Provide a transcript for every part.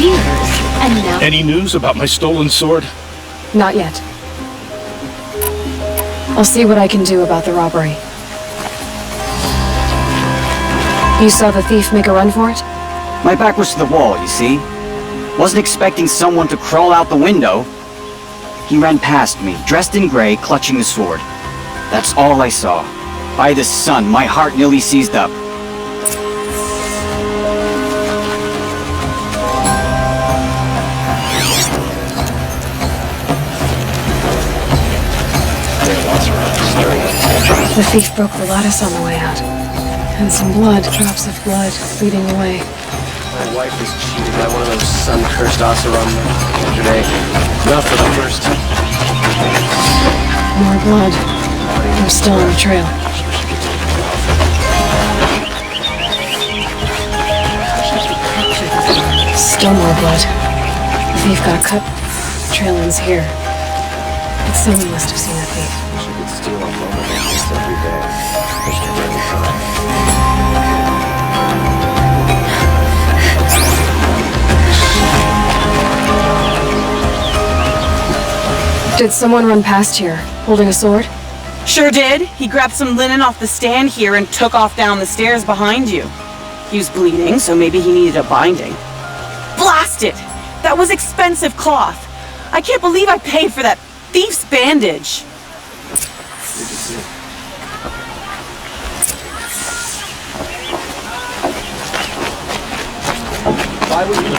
years, and now... Any news about my stolen sword? Not yet. I'll see what I can do about the robbery. You saw the thief make a run for it? My back was to the wall, you see? Wasn't expecting someone to crawl out the window. He ran past me, dressed in gray, clutching the sword. That's all I saw. By the sun, my heart nearly seized up. The thief broke the lattice on the way out. And some blood, drops of blood, leading away. My wife was cheated by one of those sun-cursed Oseram yesterday. Not for the first time. More blood. I'm still on the trail. Still more blood. The thief got cut. Trail ends here. But someone must have seen the thief. She could steal a moment like this every day. Every time. Did someone run past here, holding a sword? Sure did. He grabbed some linen off the stand here and took off down the stairs behind you. He was bleeding, so maybe he needed a binding. Blast it! That was expensive cloth. I can't believe I paid for that thief's bandage. Why would you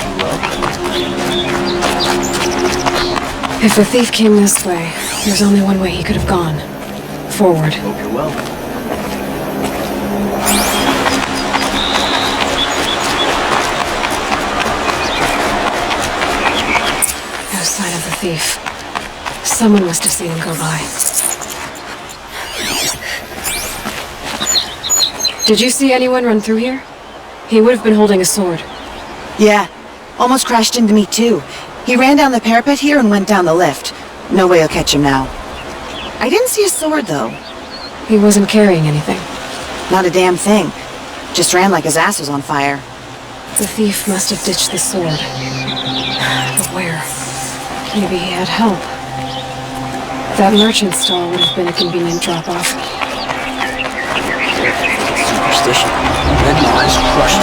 If the thief came this way, there's only one way he could have gone. Forward. Hope you're well. No sign of the thief. Someone must have seen him go by. Did you see anyone run through here? He would have been holding a sword. Yeah, almost crashed into me too. He ran down the parapet here and went down the lift. No way I'll catch him now. I didn't see a sword though. He wasn't carrying anything. Not a damn thing. Just ran like his ass was on fire. The thief must have ditched the sword. But where? Maybe he had help. That merchant stall would have been a convenient drop-off. Superstition. Then my eyes crushed.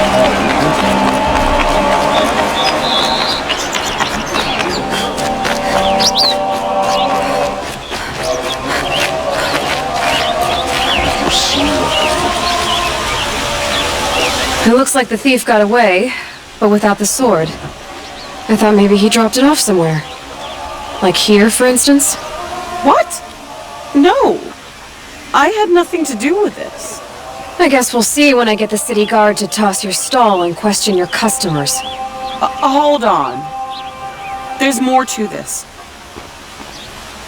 It looks like the thief got away, but without the sword. I thought maybe he dropped it off somewhere. Like here, for instance? What? No. I had nothing to do with this. I guess we'll see when I get the city guard to toss your stall and question your customers. Hold on. There's more to this.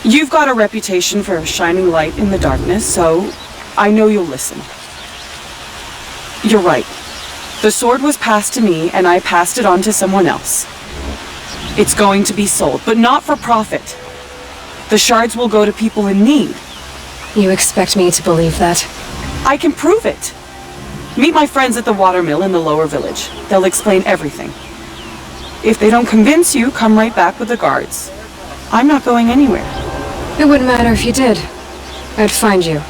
You've got a reputation for shining light in the darkness, so I know you'll listen. You're right. The sword was passed to me, and I passed it on to someone else. It's going to be sold, but not for profit. The shards will go to people in need. You expect me to believe that? I can prove it. Meet my friends at the watermill in the lower village. They'll explain everything. If they don't convince you, come right back with the guards. I'm not going anywhere. It wouldn't matter if you did. I'd find you.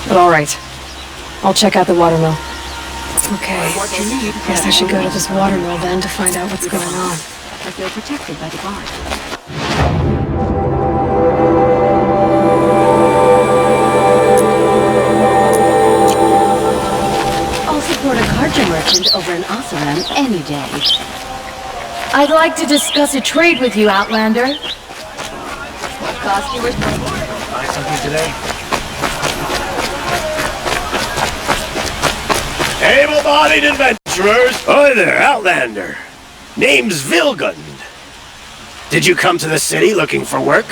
But all right. I'll check out the watermill. Okay. Guess I should go to this watermill then to find out what's going on. I feel protected by the guard. I'll support a carja merchant over in Oseram any day. I'd like to discuss a trade with you, Outlander. What cost you were... Buy something today? Able-bodied adventurers! Hi there, Outlander. Name's Vilgund. Did you come to the city looking for work?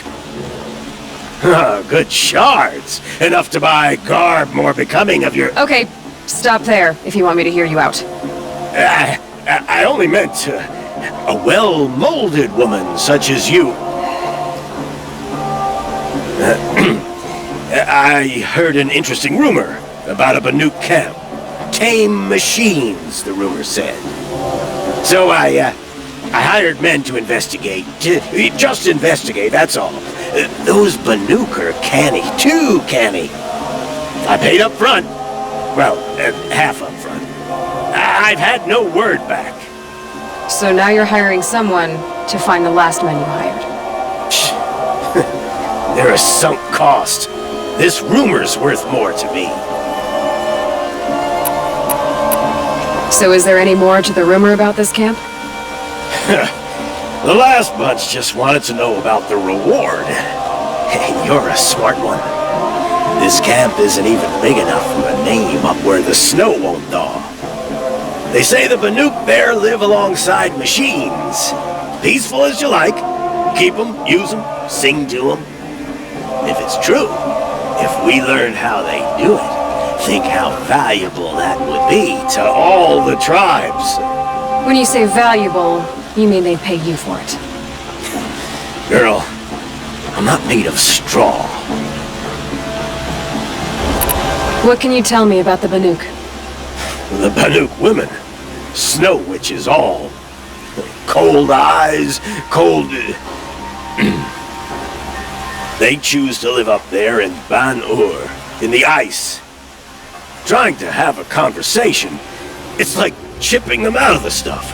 Good shards. Enough to buy garb more becoming of your... Okay, stop there if you want me to hear you out. I only meant a well-molded woman such as you. I heard an interesting rumor about a Banuk camp. Tame machines, the rumor said. So I hired men to investigate. Just investigate, that's all. Those Banuk are canny, too canny. I paid up front. Well, half up front. I've had no word back. So now you're hiring someone to find the last men you hired. They're a sunk cost. This rumor's worth more to me. So is there any more to the rumor about this camp? The last bunch just wanted to know about the reward. Hey, you're a smart one. This camp isn't even big enough for a name up where the snow won't thaw. They say the Banuk there live alongside machines. Peaceful as you like. Keep them, use them, sing to them. If it's true, if we learned how they do it, think how valuable that would be to all the tribes. When you say valuable, you mean they'd pay you for it. Girl, I'm not made of straw. What can you tell me about the Banuk? The Banuk women, snow witches all. Cold eyes, cold... They choose to live up there in Ban-Ur, in the ice. Trying to have a conversation, it's like chipping them out of the stuff.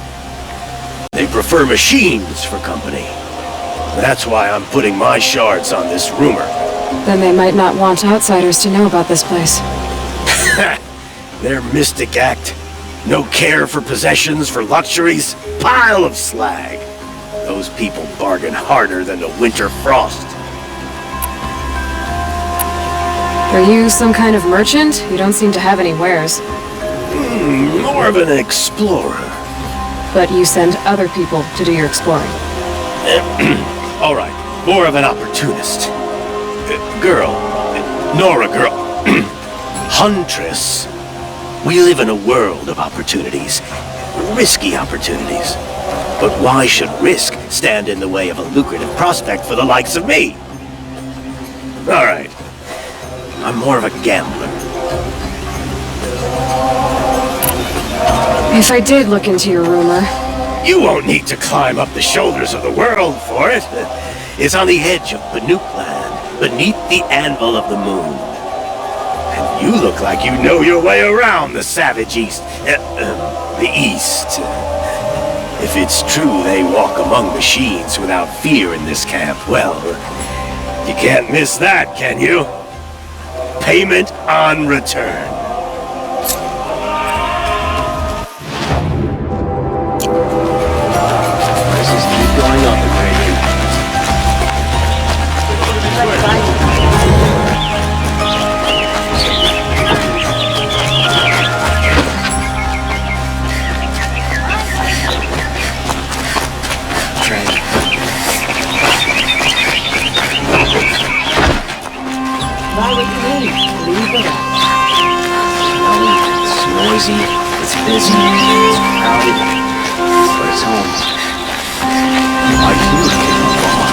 They prefer machines for company. That's why I'm putting my shards on this rumor. Then they might not want outsiders to know about this place. Their mystic act. No care for possessions, for luxuries. Pile of slag. Those people bargain harder than the winter frost. Are you some kind of merchant? You don't seem to have any wares. More of an explorer. But you send other people to do your exploring. All right, more of an opportunist. Girl. Nora girl. Huntress. We live in a world of opportunities. Risky opportunities. But why should risk stand in the way of a lucrative prospect for the likes of me? All right. I'm more of a gambler. If I did look into your rumor... You won't need to climb up the shoulders of the world for it. It's on the edge of Banuk land, beneath the anvil of the moon. And you look like you know your way around the savage east. The east. If it's true they walk among machines without fear in this camp, well, you can't miss that, can you? Payment on return. Prices keep going up in Meridian. It's noisy, it's busy, it's crowded, but it's home. I do give up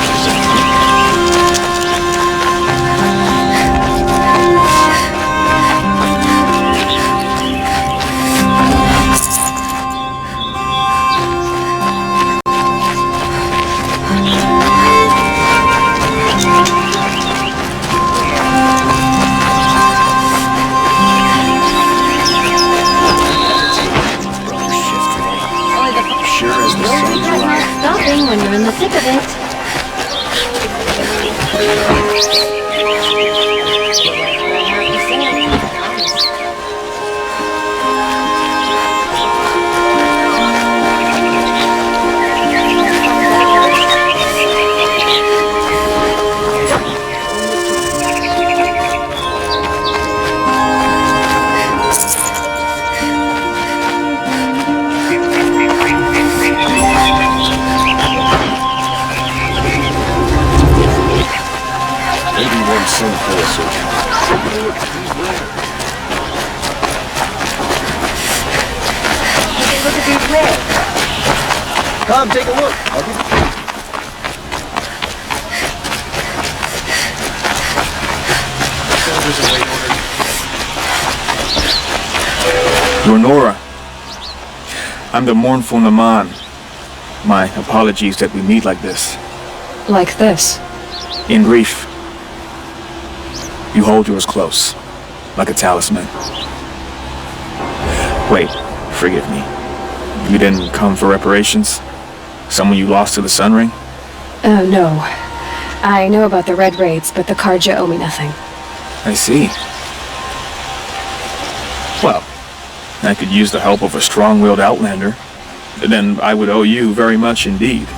Stopping when you're in the thick of it. Come, take a look. I'll give you... You're Nora. I'm the mournful Naman. My apologies that we meet like this. Like this. In grief. You hold yours close, like a talisman. Wait, forgive me. You didn't come for reparations? Someone you lost to the Sun Ring? Oh, no. I know about the Red Raids, but the Karja owe me nothing. I see. Well, I could use the help of a strong-willed outlander. Then I would owe you very much indeed.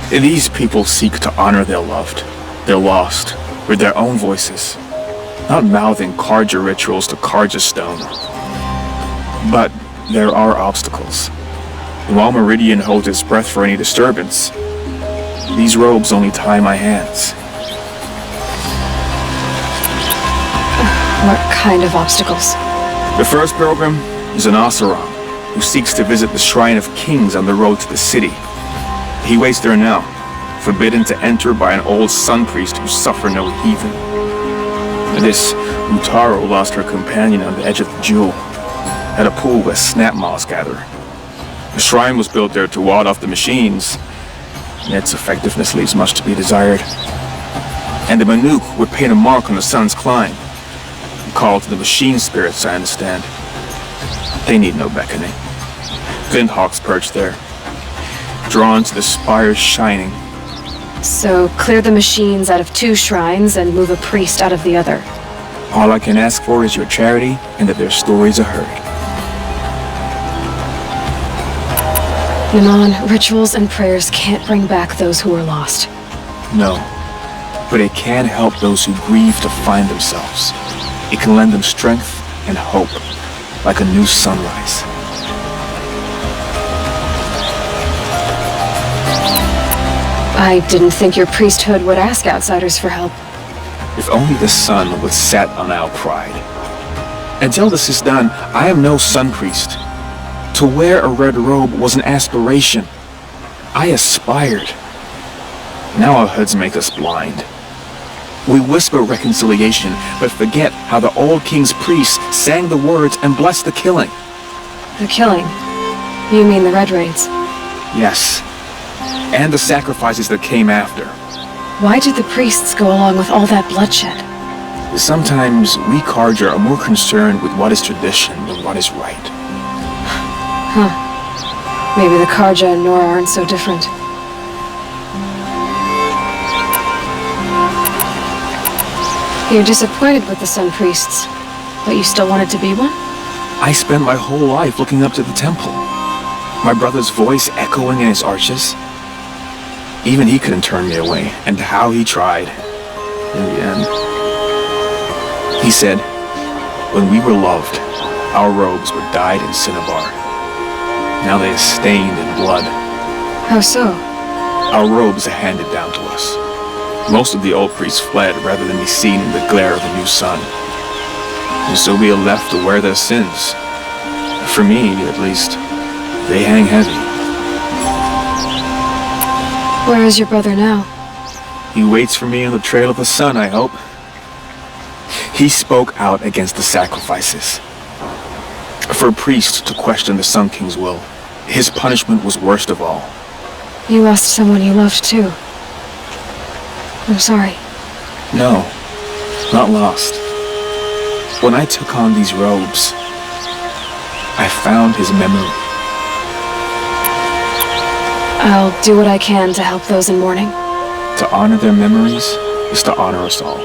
These people seek to honor their loved, their lost, with their own voices, not mouthing Karja rituals to Karja stone. But there are obstacles. And while Meridian holds its breath for any disturbance, these robes only tie my hands. What kind of obstacles? The first pilgrim is an Oseram who seeks to visit the Shrine of Kings on the road to the city. He waits there now, forbidden to enter by an old sun priest who suffer no heathen. This Utaro lost her companion on the edge of the jewel, at a pool where snap moths gather. The shrine was built there to ward off the machines, and its effectiveness leaves much to be desired. And the Manuk would paint a mark on the sun's climb, called to the machine spirits, I understand. They need no beckoning. Glinthawks perch there, drawn to the spire's shining. So, clear the machines out of 2 shrines and move a priest out of the other. All I can ask for is your charity and that their stories are heard. Naman, rituals and prayers can't bring back those who are lost. No, but it can help those who grieve to find themselves. It can lend them strength and hope, like a new sunrise. I didn't think your priesthood would ask outsiders for help. If only the sun would set on our pride. Until this is done, I am no sun priest. To wear a red robe was an aspiration. I aspired. Now our hoods make us blind. We whisper reconciliation, but forget how the old king's priests sang the words and blessed the killing. The killing? You mean the Red Raids? Yes. And the sacrifices that came after. Why did the priests go along with all that bloodshed? Sometimes we Karja are more concerned with what is tradition than what is right. Huh. Maybe the Karja and Nora aren't so different. You're disappointed with the Sun Priests, but you still wanted to be one? I spent my whole life looking up to the temple. My brother's voice echoing in its arches. Even he couldn't turn me away, and how he tried. In the end, he said, when we were loved, our robes were dyed in cinnabar. Now they are stained in blood. How so? Our robes are handed down to us. Most of the old priests fled rather than be seen in the glare of the new sun. And so we are left to wear their sins. For me, at least, they hang heavy. Where is your brother now? He waits for me on the trail of the sun, I hope. He spoke out against the sacrifices. For a priest to question the Sun King's will, his punishment was worst of all. You lost someone you loved too. I'm sorry. No, not lost. When I took on these robes, I found his memory. I'll do what I can to help those in mourning. To honor their memories is to honor us all.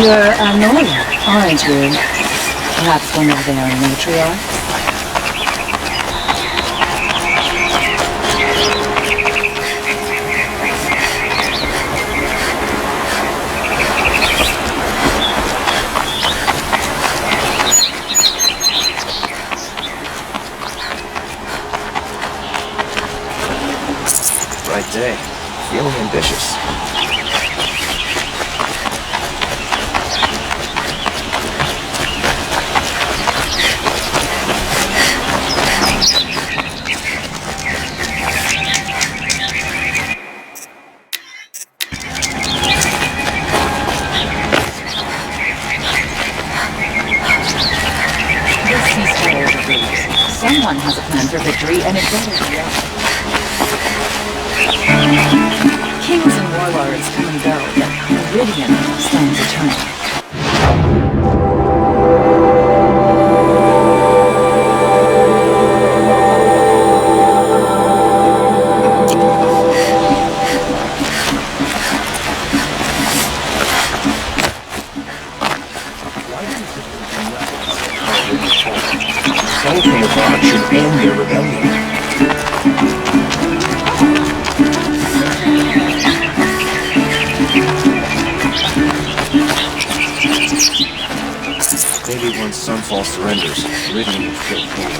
You're a lawyer, aren't you? Perhaps one of their matriarchs? Right day. Feeling ambitious. Someone has a plan for victory, and it better be us. Kings and warlords come and go, but Meridian stands eternal. So came about should end their rebellion. Maybe once Sunfall surrenders, Meridian will feel pain.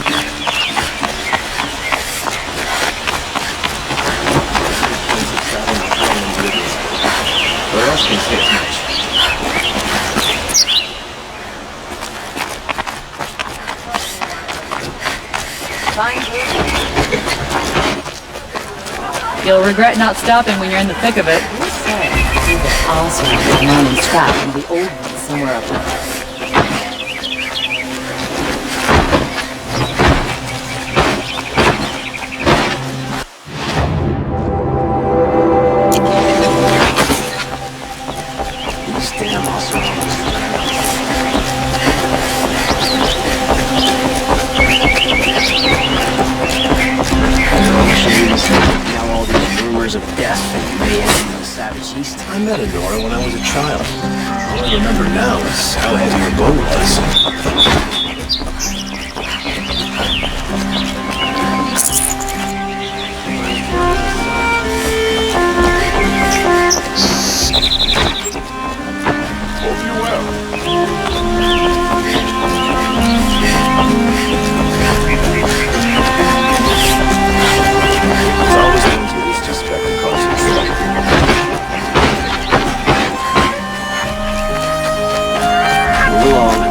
Where else can say as much? You'll regret not stopping when you're in the thick of it. Who said the also the man is trapped and the old one somewhere up there? These damn Oseroms. Now all these rumors of death and mayhem in the savage east. I met Honora when I was a child. All I remember now is how heavy her bow was. It's always things you least suspect that cause you trouble. Move along.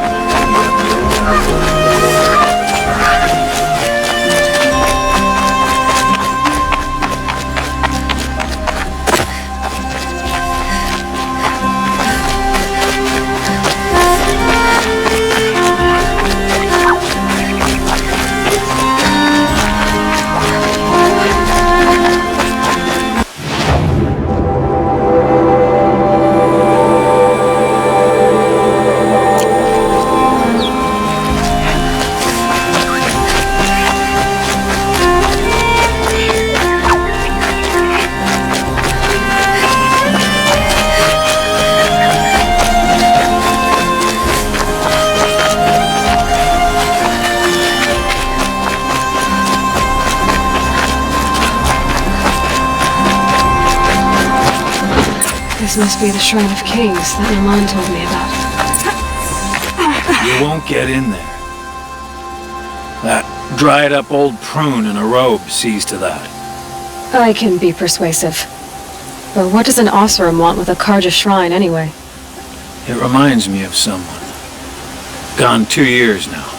This must be the Shrine of Kings that Naman told me about. You won't get in there. That dried-up old prune in a robe sees to that. I can be persuasive. But what does an Oseram want with a Karja shrine, anyway? It reminds me of someone. Gone 2 years now.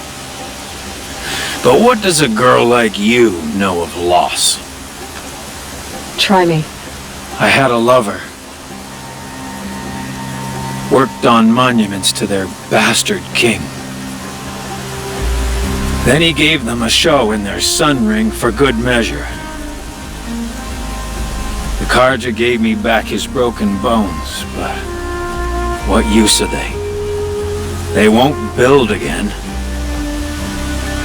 But what does a girl like you know of loss? Try me. I had a lover. Worked on monuments to their bastard king. Then he gave them a show in their sun ring for good measure. The Karja gave me back his broken bones, but what use are they? They won't build again.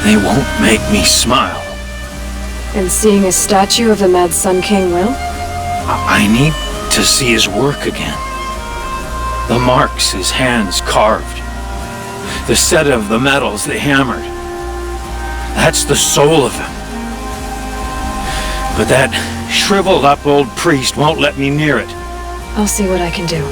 They won't make me smile. And seeing a statue of the Mad Sun King will? I need to see his work again. The marks his hands carved. The set of the metals they hammered. That's the soul of him. But that shriveled up old priest won't let me near it. I'll see what I can do.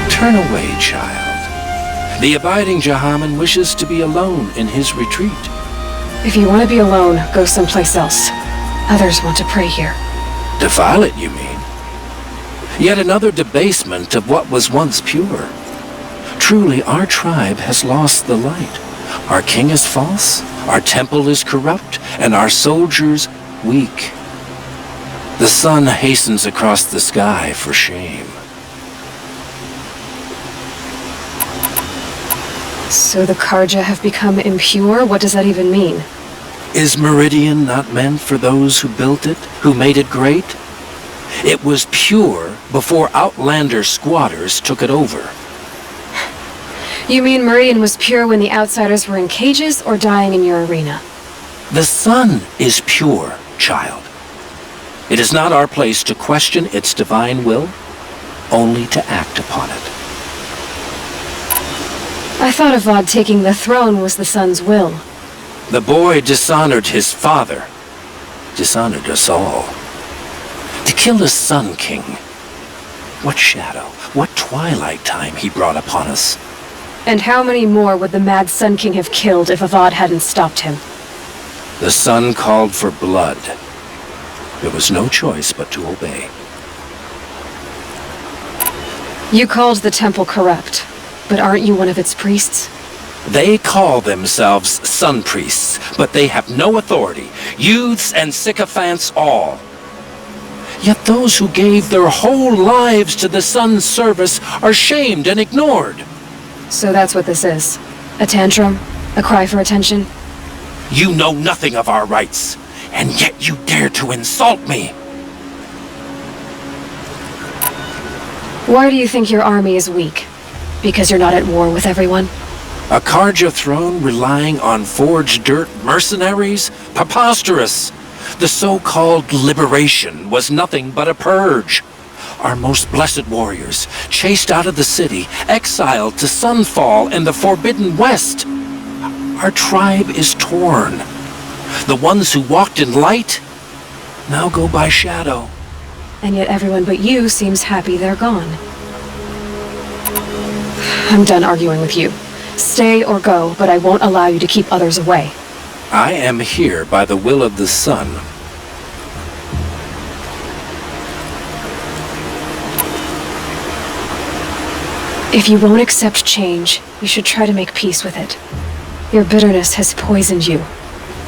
Turn away, child. The abiding Jahaman wishes to be alone in his retreat. If you want to be alone, go someplace else. Others want to pray here. Defile it, you mean? Yet another debasement of what was once pure. Truly, our tribe has lost the light. Our king is false, our temple is corrupt, and our soldiers weak. The sun hastens across the sky for shame. So the Karja have become impure? What does that even mean? Is Meridian not meant for those who built it, who made it great? It was pure before outlander squatters took it over. You mean Meridian was pure when the outsiders were in cages or dying in your arena? The sun is pure, child. It is not our place to question its divine will, only to act upon it. I thought Avad taking the throne was the sun's will. The boy dishonored his father, dishonored us all. To kill the Sun King. What shadow, what twilight time he brought upon us. And how many more would the mad Sun King have killed if Avad hadn't stopped him? The sun called for blood. There was no choice but to obey. You called the temple corrupt, but aren't you one of its priests? They call themselves sun priests, but they have no authority. Youths and sycophants all. Yet those who gave their whole lives to the sun's service are shamed and ignored. So that's what this is. A tantrum? A cry for attention? You know nothing of our rights, and yet you dare to insult me. Why do you think your army is weak? Because you're not at war with everyone? A Karja throne relying on forged dirt mercenaries? Preposterous! The so-called liberation was nothing but a purge. Our most blessed warriors, chased out of the city, exiled to Sunfall and the Forbidden West. Our tribe is torn. The ones who walked in light now go by shadow. And yet everyone but you seems happy they're gone. I'm done arguing with you. Stay or go, but I won't allow you to keep others away. I am here by the will of the sun. If you won't accept change, you should try to make peace with it. Your bitterness has poisoned you.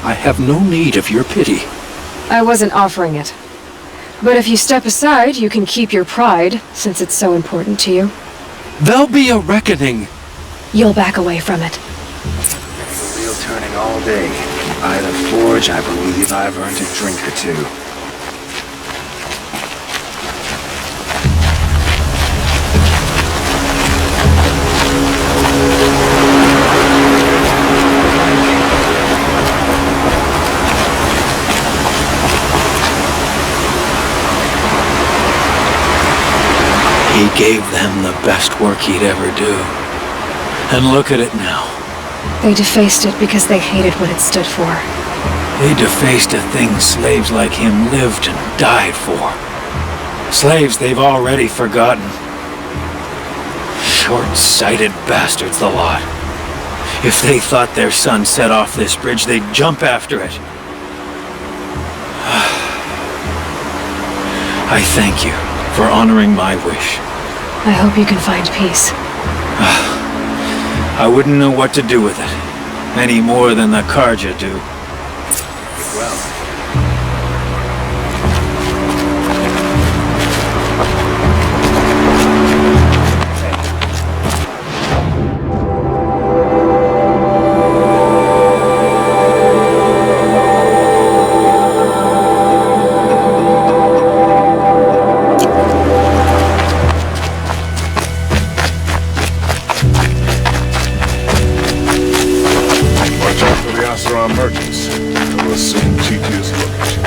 I have no need of your pity. I wasn't offering it. But if you step aside, you can keep your pride, since it's so important to you. There'll be a reckoning. You'll back away from it. Wheel turning all day. By the forge, I believe I've earned a drink or two. He gave them the best work he'd ever do. And look at it now. They defaced it because they hated what it stood for. They defaced a thing slaves like him lived and died for. Slaves they've already forgotten. Short-sighted bastards, the lot. If they thought their son set off this bridge, they'd jump after it. I thank you for honoring my wish. I hope you can find peace. I wouldn't know what to do with it, any more than the Karja do. Oseram merchants. I will soon cheat his location.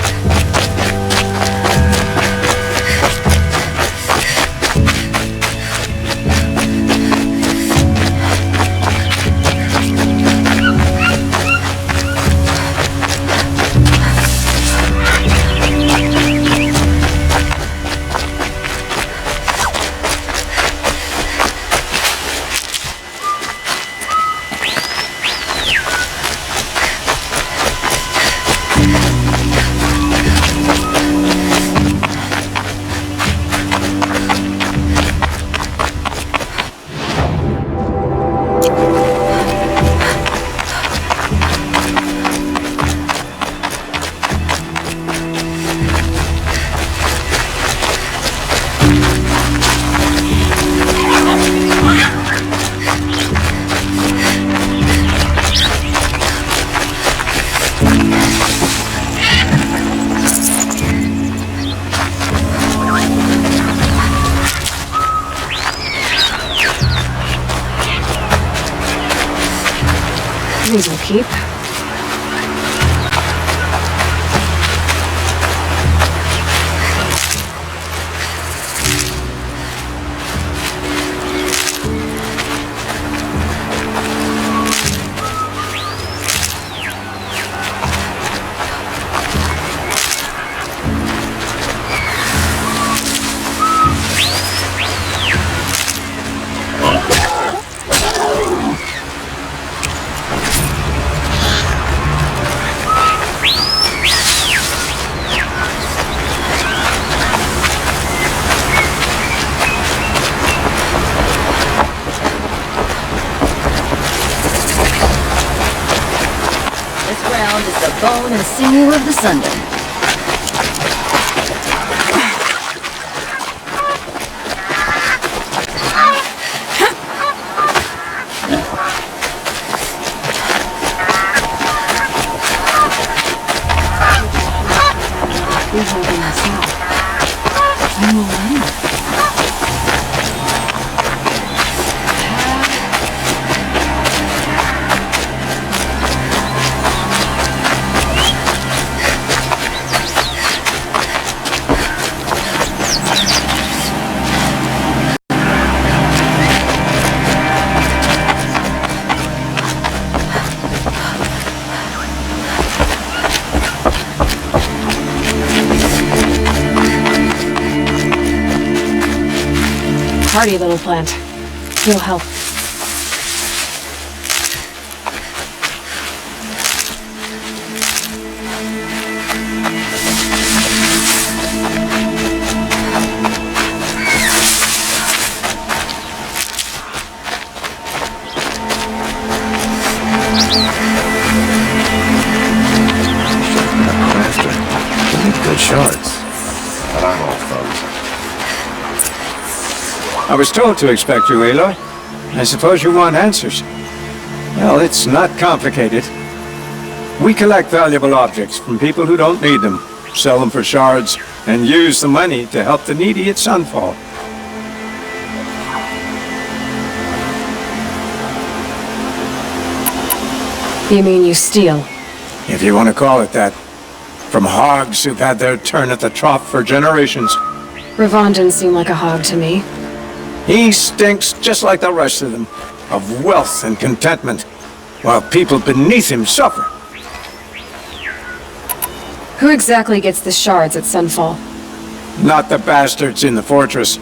These will keep. The bone and sinew of the Sunday. You're holding us up. I'm all right. Hardy little plant. He'll help. Good shards. But I'm all thumbs. I was told to expect you, Aloy. I suppose you want answers. Well, it's not complicated. We collect valuable objects from people who don't need them, sell them for shards, and use the money to help the needy at Sunfall. You mean you steal? If you want to call it that. From hogs who've had their turn at the trough for generations. Ravon didn't seem like a hog to me. He stinks just like the rest of them, of wealth and contentment, while people beneath him suffer. Who exactly gets the shards at Sunfall? Not the bastards in the fortress.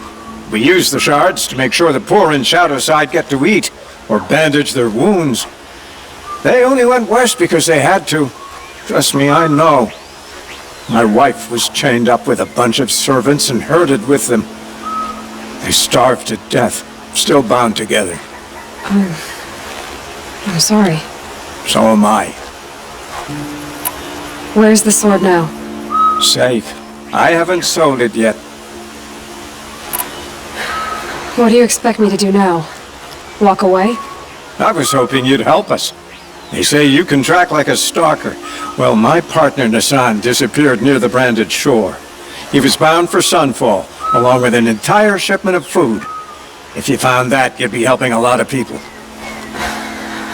We use the shards to make sure the poor in Shadowside get to eat, or bandage their wounds. They only went west because they had to. Trust me, I know. My wife was chained up with a bunch of servants and herded with them. They starved to death, still bound together. I'm sorry. So am I. Where's the sword now? Safe. I haven't sold it yet. What do you expect me to do now? Walk away? I was hoping you'd help us. They say you can track like a stalker. Well, my partner Nassan disappeared near the branded shore. He was bound for Sunfall, along with an entire shipment of food. If you found that, you'd be helping a lot of people.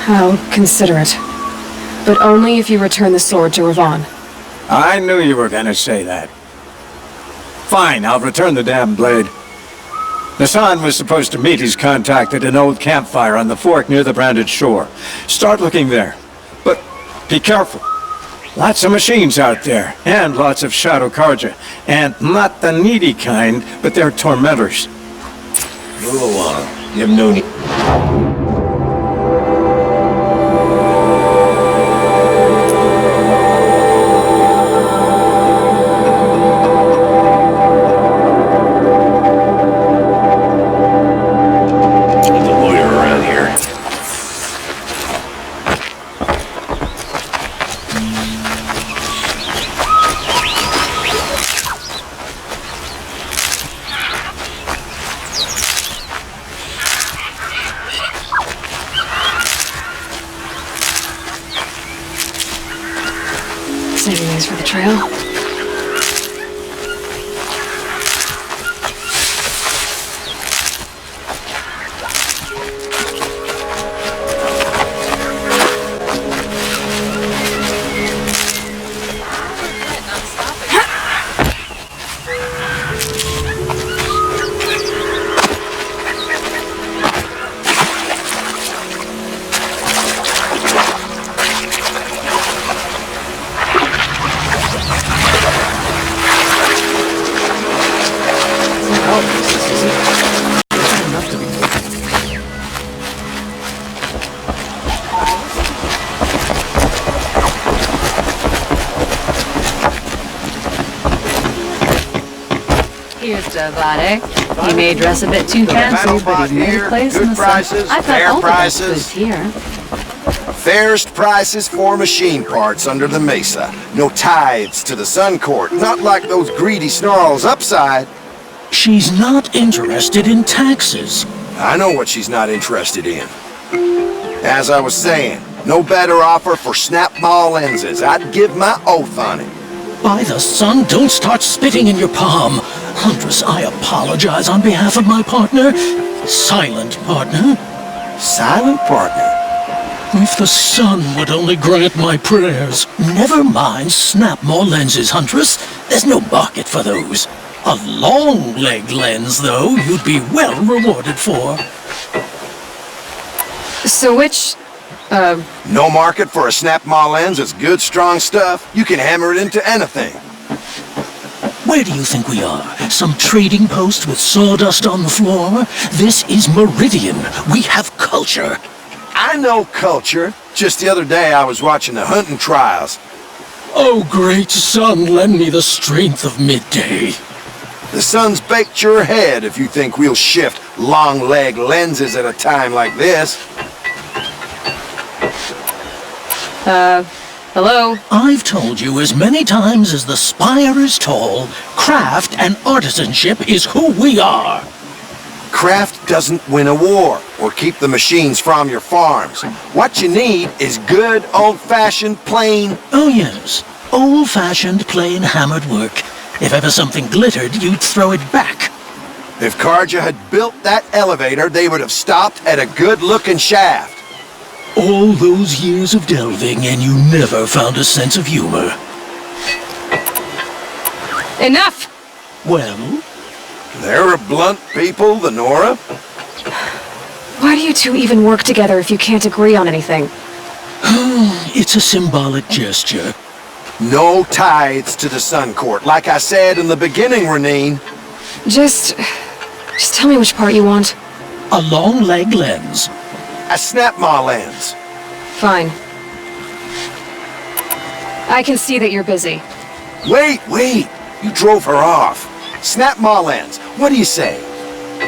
I'll consider it. But only if you return the sword to Ravon. I knew you were gonna say that. Fine, I'll return the damn blade. Hassan was supposed to meet his contact at an old campfire on the fork near the branded shore. Start looking there. But be careful. Lots of machines out there, and lots of Shadow Karja. And not the needy kind, but they're tormentors. Move along. You have no need. Saving these for the trail. Here's the body. He may dress a bit too fancy, but he made a place in the sun. I've got all the best foods here. Fairest prices for machine parts under the mesa. No tithes to the Sun Court, not like those greedy snarls upside. She's not interested in taxes. I know what she's not interested in. As I was saying, no better offer for snap-ball lenses. I'd give my oath on it. By the sun, don't start spitting in your palm. Huntress, I apologize on behalf of my partner. Silent partner. Silent partner? If the sun would only grant my prayers. Never mind snap more lenses, Huntress. There's no market for those. A long leg lens, though, you'd be well rewarded for. So which, No market for a snap-ma lens. It's good, strong stuff. You can hammer it into anything. Where do you think we are? Some trading post with sawdust on the floor? This is Meridian. We have culture. I know culture. Just the other day I was watching the hunting trials. Oh, great sun, lend me the strength of midday. The sun's baked your head if you think we'll shift long leg lenses at a time like this. hello? I've told you as many times as the spire is tall, craft and artisanship is who we are. Craft doesn't win a war or keep the machines from your farms. What you need is good, old-fashioned, plain... Oh yes, old-fashioned, plain hammered work. If ever something glittered, you'd throw it back. If Karja had built that elevator, they would have stopped at a good-looking shaft. All those years of delving, and you never found a sense of humor. Enough! Well? They're a blunt people, the Nora. Why do you two even work together if you can't agree on anything? It's a symbolic gesture. No tithes to the Sun Court, like I said in the beginning, Renine. Just tell me which part you want. A long leg lens. A snap-ma lens. Fine. I can see that you're busy. Wait! You drove her off. Snap-ma lens. What do you say?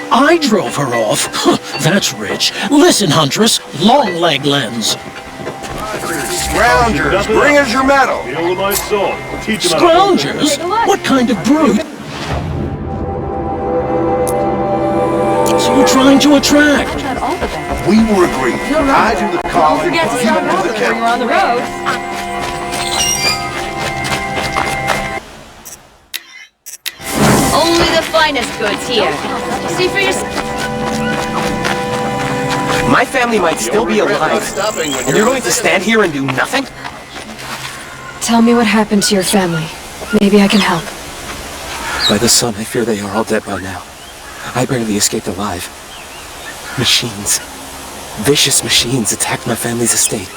I drove her off? That's rich. Listen, Huntress, long leg lens. Scroungers, bring us your medal. Feel my soul. Teach him Scroungers? What kind of brute? So you're trying to attract? We were agreed. I do the calling, Forget to you stop do off the before you're counting. on the road. Only the finest goods here. See for yourself. My family might still be alive, and you're going to stand here and do nothing? Tell me what happened to your family. Maybe I can help. By the sun, I fear they are all dead by now. I barely escaped alive. Machines. Vicious machines attacked my family's estate.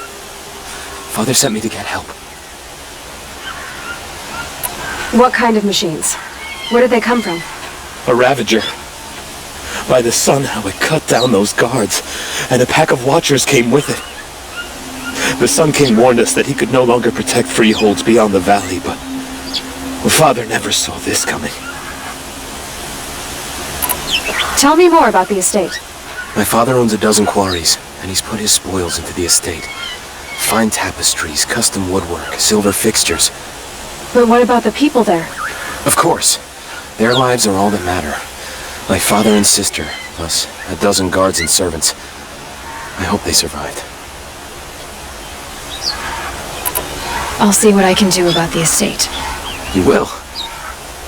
Father sent me to get help. What kind of machines? Where did they come from? A Ravager. By the sun, how it cut down those guards, and a pack of watchers came with it. The Sun King warned us that he could no longer protect freeholds beyond the valley, but Father never saw this coming. Tell me more about the estate. My father owns a dozen quarries, and he's put his spoils into the estate. Fine tapestries, custom woodwork, silver fixtures. But what about the people there? Of course. Their lives are all that matter. My father and sister, plus a dozen guards and servants. I hope they survived. I'll see what I can do about the estate. You will?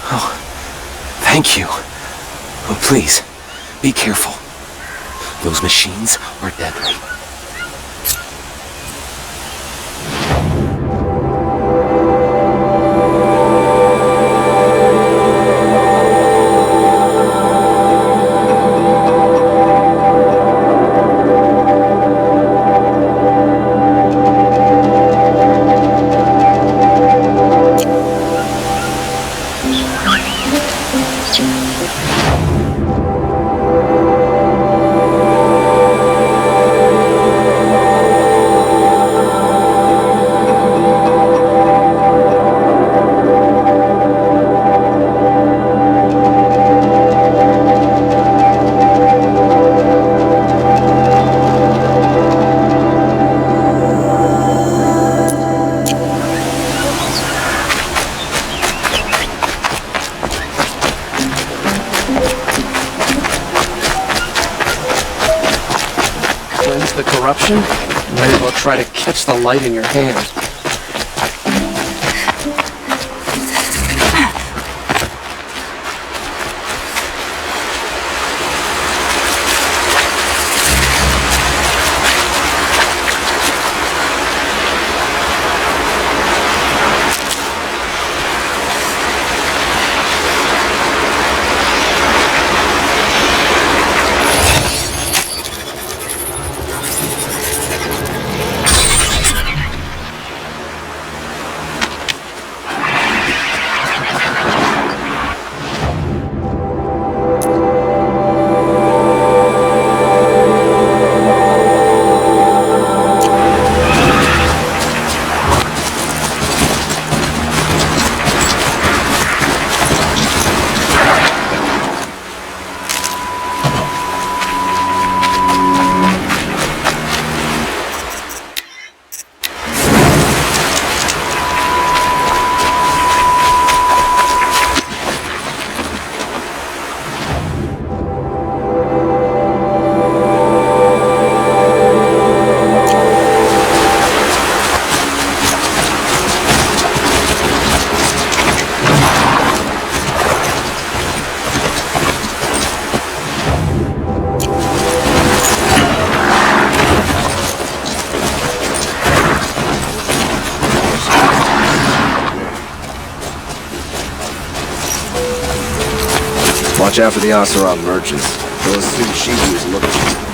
Oh, thank you. Oh, please, be careful. Those machines are deadly. The corruption? Might as well try to catch the light in your hand. Watch out for the Oseram merchants. They'll assume Shibu is looking.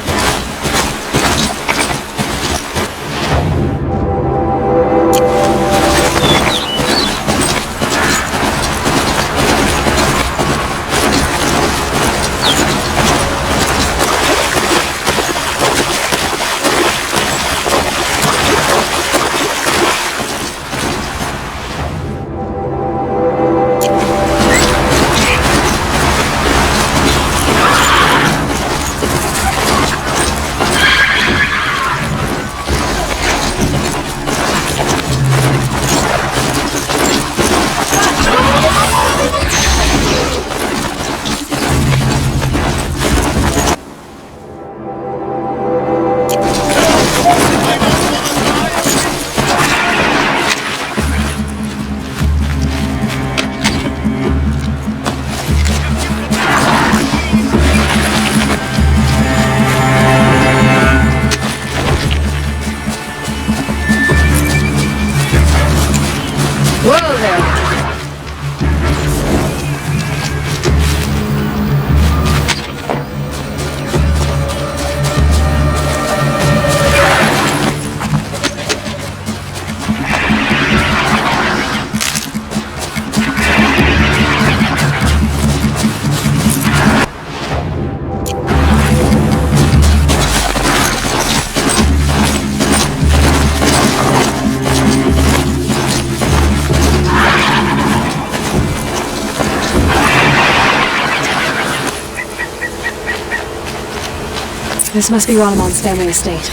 This must be Ranamon's family estate.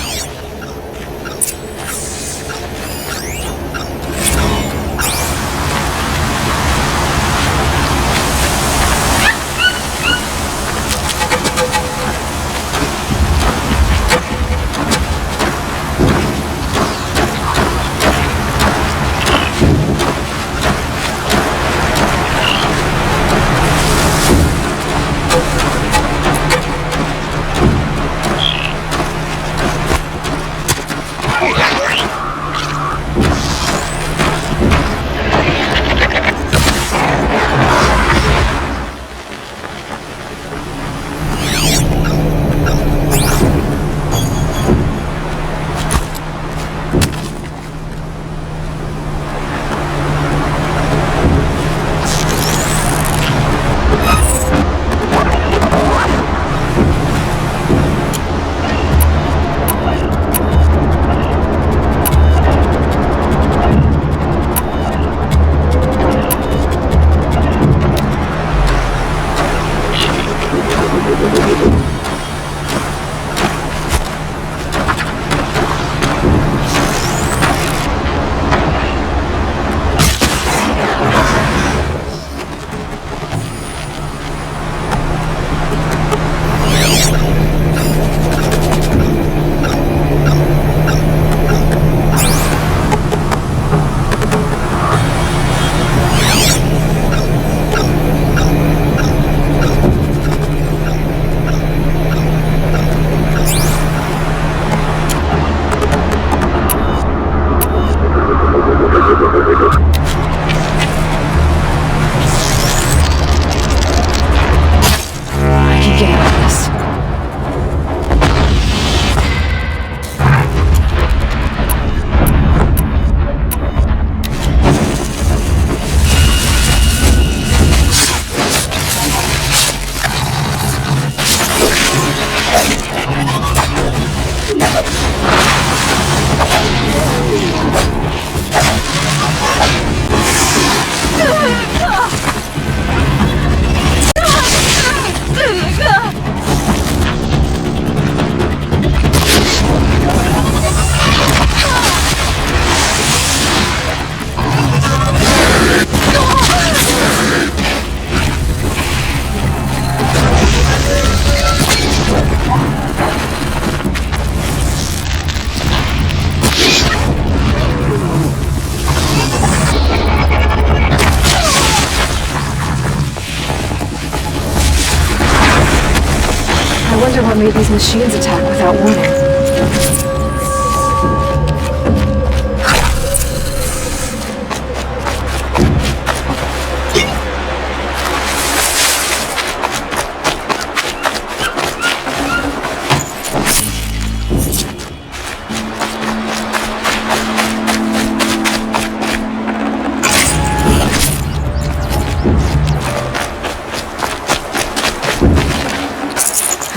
I wonder what made these machines attack without warning.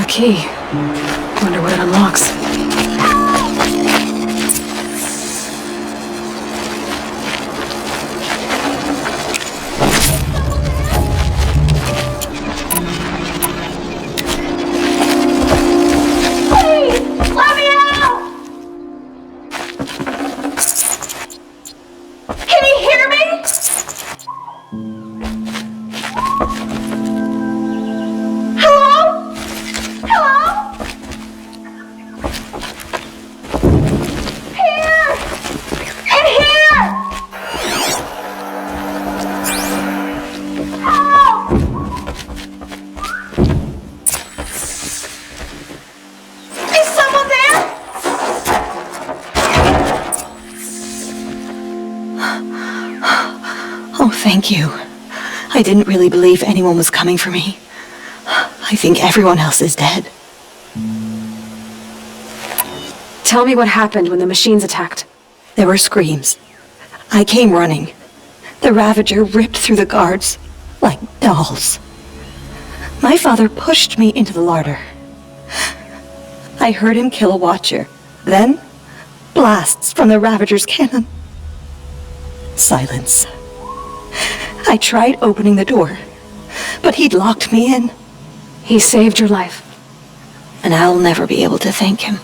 Key. Wonder what it unlocks. Please, let me out! Can you hear me? Hello? Hello? Here! In here! Help! Is someone there? Oh, thank you. I didn't really believe anyone was coming for me. I think everyone else is dead. Tell me what happened when the machines attacked. There were screams. I came running. The Ravager ripped through the guards like dolls. My father pushed me into the larder. I heard him kill a watcher. Then, blasts from the Ravager's cannon. Silence. I tried opening the door, but he'd locked me in. He saved your life. and I'll never be able to thank him.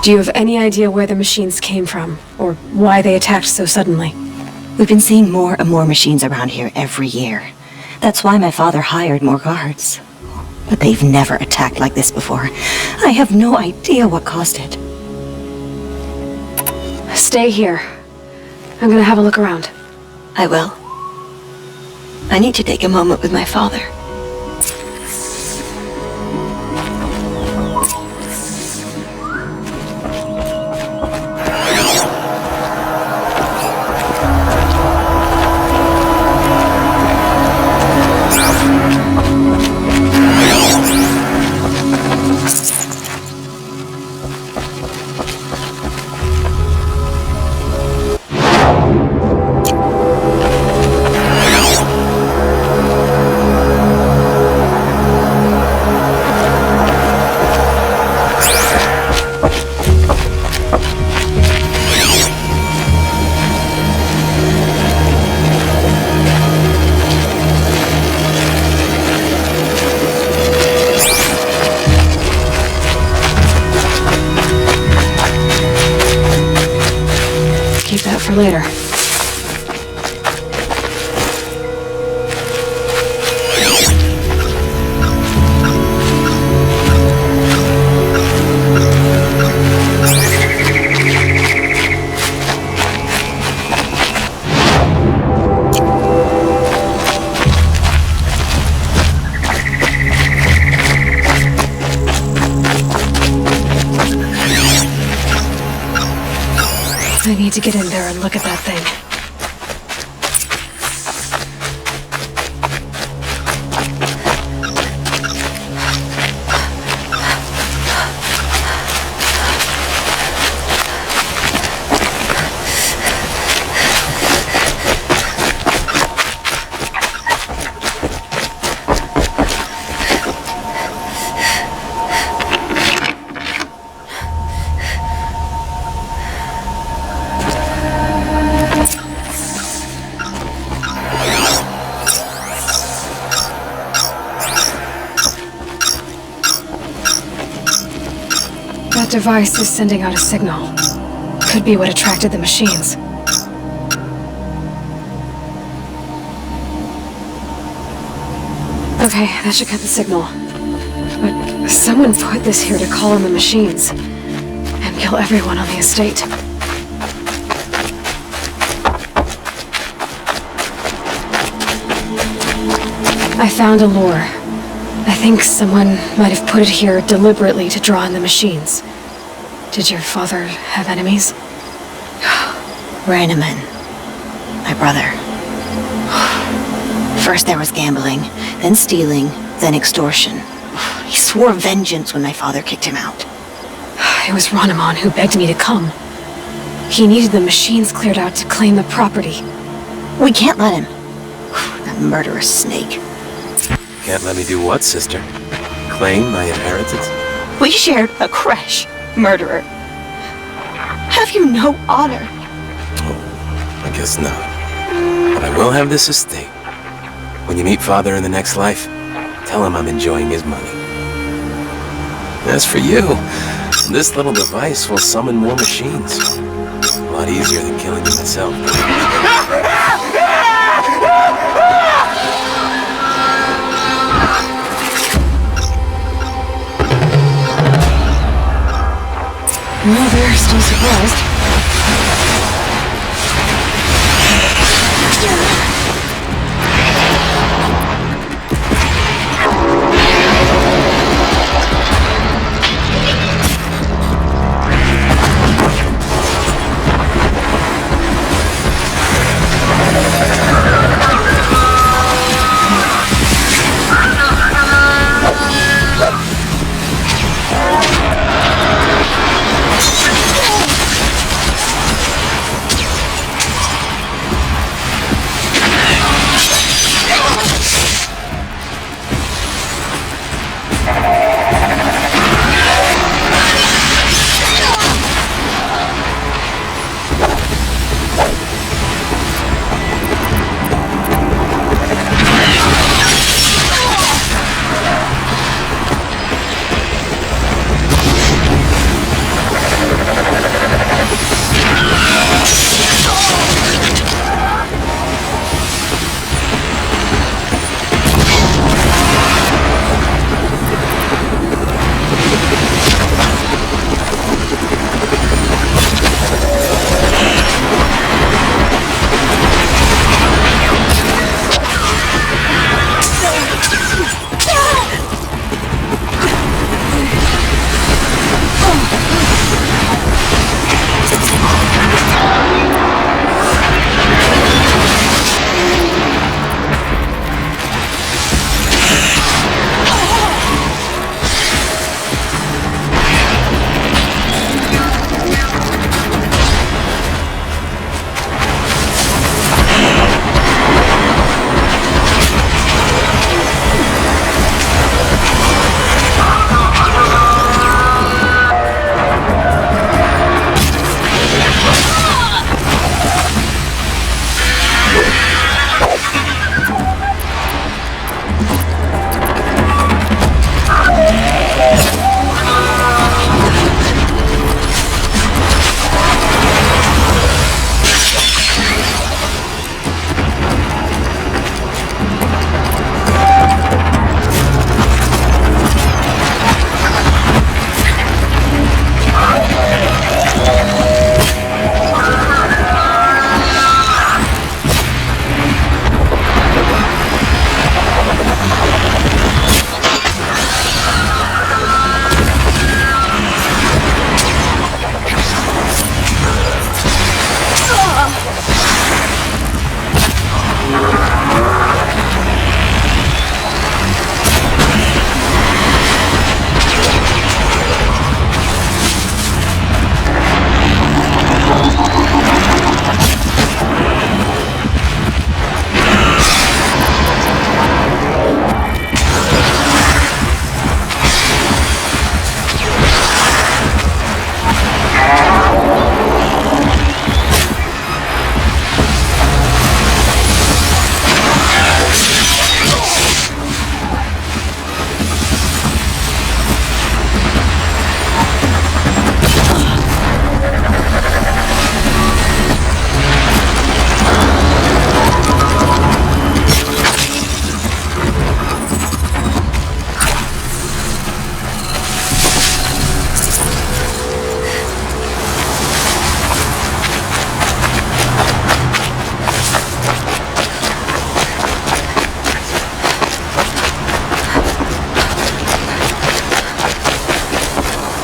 Do you have any idea where the machines came from, or why they attacked so suddenly? We've been seeing more and more machines around here every year. That's why my father hired more guards. But they've never attacked like this before. I have no idea what caused it. Stay here. I'm gonna have a look around. I will. I need to take a moment with my father. Keep that for later. I need to get in there and look at that thing. That device is sending out a signal. Could be what attracted the machines. Okay, that should cut the signal. But someone put this here to call on the machines and kill everyone on the estate. I found a lure. I think someone might have put it here deliberately to draw in the machines. Did your father have enemies? Rainaman, my brother. First there was gambling, then stealing, then extortion. He swore vengeance when my father kicked him out. It was Rainaman who begged me to come. He needed the machines cleared out to claim the property. We can't let him. That murderous snake. Can't let me do what, sister? Claim my inheritance? We shared a creche, murderer. Have you no honor? Oh, I guess not. But I will have this estate. When you meet father in the next life, tell him I'm enjoying his money. As for you, this little device will summon more machines. A lot easier than killing you myself. Well, they're still surprised.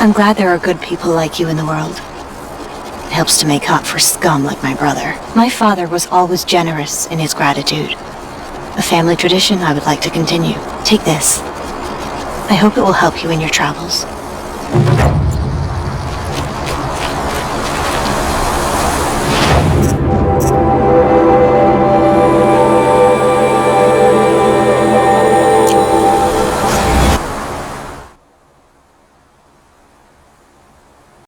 I'm glad there are good people like you in the world. It helps to make up for scum like my brother. My father was always generous in his gratitude. A family tradition I would like to continue. Take this. I hope it will help you in your travels.